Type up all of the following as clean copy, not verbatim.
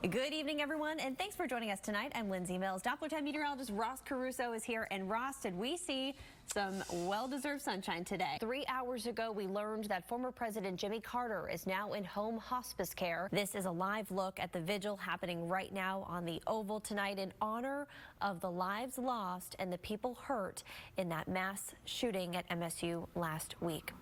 Good evening, everyone, and thanks for joining us tonight. I'm Lindsey Mills. Doppler time meteorologist Ross Caruso is here. And Ross, did we see some well-deserved sunshine today? 3 hours ago, we learned that former President Jimmy Carter is now in home hospice care. This is a live look at the vigil happening right now on the Oval tonight in honor of the lives lost and the people hurt in that mass shooting at MSU last week.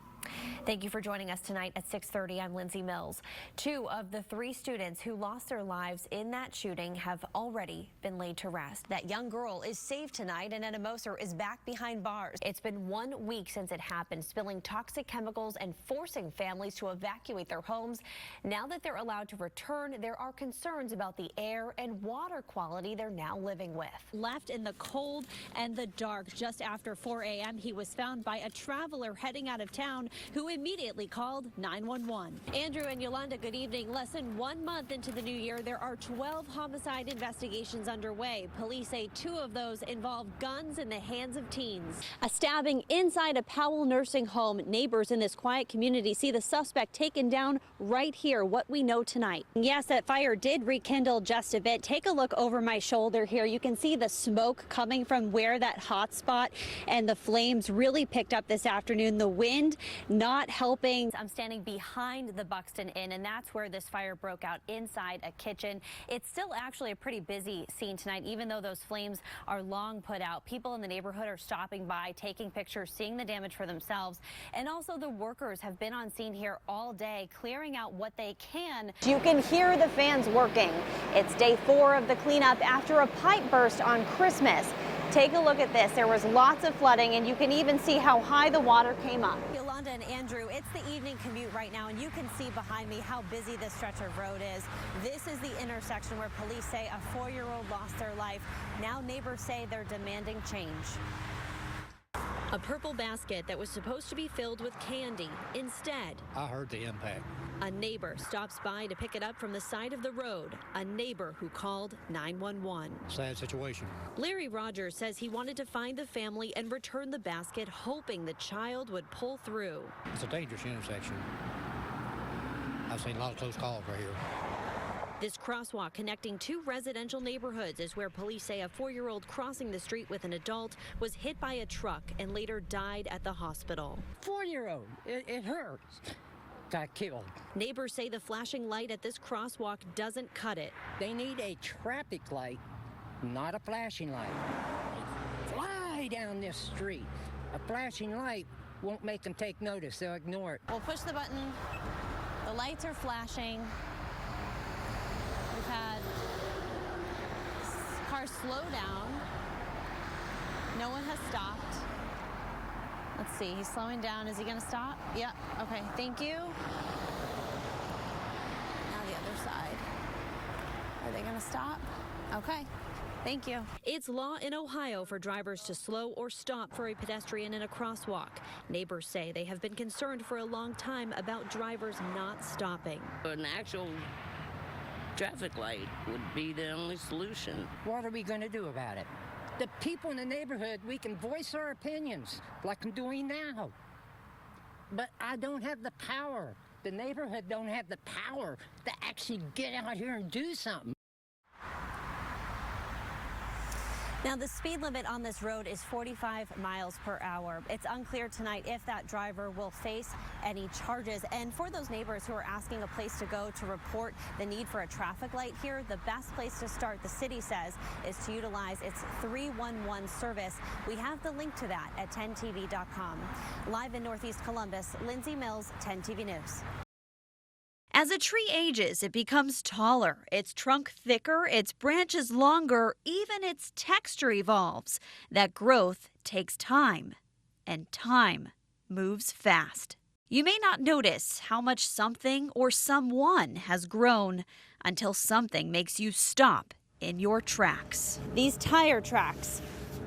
Thank you for joining us tonight at 6:30. I'm Lindsey Mills. 2 of the 3 students who lost their lives in that shooting have already been laid to rest. That young girl is safe tonight, and Anna Moser is back behind bars. It's been 1 week since it happened, spilling toxic chemicals and forcing families to evacuate their homes. Now that they're allowed to return, there are concerns about the air and water quality they're now living with. Left in the cold and the dark just after 4 a.m., he was found by a traveler heading out of town who immediately called 911. Andrew and Yolanda, good evening. Less than 1 month into the new year, there are 12 homicide investigations underway. Police say 2 of those involve guns in the hands of teens. A stabbing inside a Powell nursing home. Neighbors in this quiet community see the suspect taken down right here, what we know tonight. Yes, that fire did rekindle just a bit. Take a look over my shoulder here. You can see the smoke coming from where that hot spot and the flames really picked up this afternoon. The wind not helping. I'm standing behind the Buxton Inn, and that's where this fire broke out inside a kitchen. It's still actually a pretty busy scene tonight, even though those flames are long put out. People in the neighborhood are stopping by, taking pictures, seeing the damage for themselves. And also the workers have been on scene here all day, clearing out what they can. You can hear the fans working. It's day 4 of the cleanup after a pipe burst on Christmas. Take a look at this. There was lots of flooding, and you can even see how high the water came up. Yolanda and Andrew, it's the evening commute right now, and you can see behind me how busy this stretch of road is. This is the intersection where police say a 4-year-old lost their life. Now neighbors say they're demanding change. A purple basket that was supposed to be filled with candy. Instead, I heard the impact. A neighbor stops by to pick it up from the side of the road. A neighbor who called 911. Sad situation. Larry Rogers says he wanted to find the family and return the basket, hoping the child would pull through. It's a dangerous intersection. I've seen a lot of close calls right here. This crosswalk connecting 2 residential neighborhoods is where police say a 4-year-old crossing the street with an adult was hit by a truck and later died at the hospital. 4-year-old, it hurts. Got killed. Neighbors say the flashing light at this crosswalk doesn't cut it. They need a traffic light, not a flashing light. They fly down this street. A flashing light won't make them take notice. They'll ignore it. We'll push the button. The lights are flashing. We've had cars slow down. No one has stopped. Let's see, he's slowing down. Is he going to stop? Yep. Okay, thank you. Now the other side. Are they going to stop? Okay. Thank you. It's law in Ohio for drivers to slow or stop for a pedestrian in a crosswalk. Neighbors say they have been concerned for a long time about drivers not stopping. An actual traffic light would be the only solution. What are we going to do about it? The people in the neighborhood, we can voice our opinions like I'm doing now. But I don't have the power. The neighborhood don't have the power to actually get out here and do something. Now, the speed limit on this road is 45 miles per hour. It's unclear tonight if that driver will face any charges. And for those neighbors who are asking a place to go to report the need for a traffic light here, the best place to start, the city says, is to utilize its 311 service. We have the link to that at 10tv.com. Live in Northeast Columbus, Lindsey Mills, 10TV News. As a tree ages, it becomes taller, its trunk thicker, its branches longer, even its texture evolves. That growth takes time, and time moves fast. You may not notice how much something or someone has grown until something makes you stop in your tracks. These tire tracks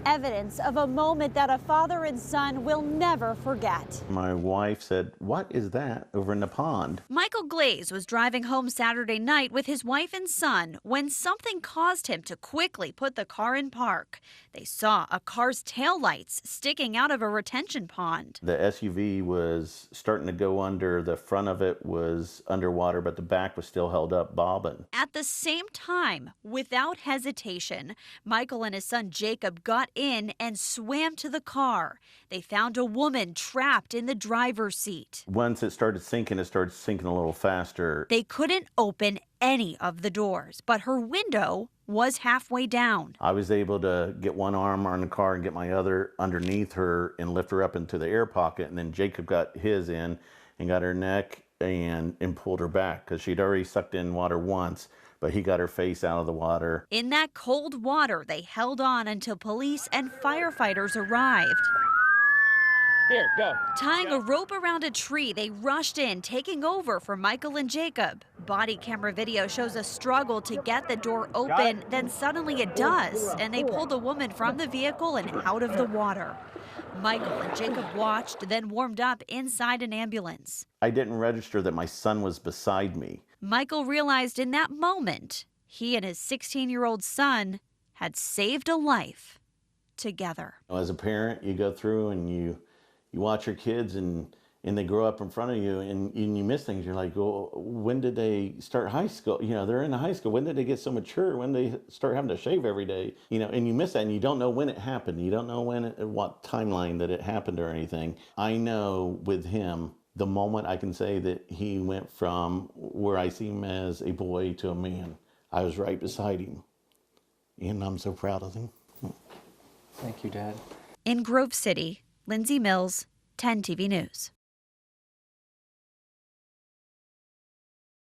Evidence of a moment that a father and son will never forget. My wife said, "What is that over in the pond?" Michael Glaze was driving home Saturday night with his wife and son when something caused him to quickly put the car in park. They saw a car's taillights sticking out of a retention pond. The SUV was starting to go under. The front of it was underwater, but the back was still held up, bobbing. At the same time, without hesitation, Michael and his son Jacob got in and swam to the car. They found a woman trapped in the driver's seat. Once it started sinking a little faster. They couldn't open any of the doors, but her window was halfway down. I was able to get one arm on the car and get my other underneath her and lift her up into the air pocket. And then Jacob got his in and got her neck and pulled her back because she'd already sucked in water once, but he got her face out of the water. In that cold water, they held on until police and firefighters arrived. Here, go. Tying a rope around a tree, they rushed in, taking over for Michael and Jacob. Body camera video shows a struggle to get the door open, then suddenly it does, and they pull the woman from the vehicle and out of the water. Michael and Jacob watched, then warmed up inside an ambulance. I didn't register that my son was beside me. Michael realized in that moment he and his 16-year-old son had saved a life together. As a parent, you go through and you watch your kids and they grow up in front of you and you miss things. You're like, well, when did they start high school? You know, they're in high school. When did they get so mature? When did they start having to shave every day? You know, and you miss that and you don't know when it happened. You don't know what timeline that it happened or anything. I know with him, the moment I can say that he went from where I see him as a boy to a man, I was right beside him. And I'm so proud of him. Thank you, Dad. In Grove City, Lindsey Mills, 10 TV News.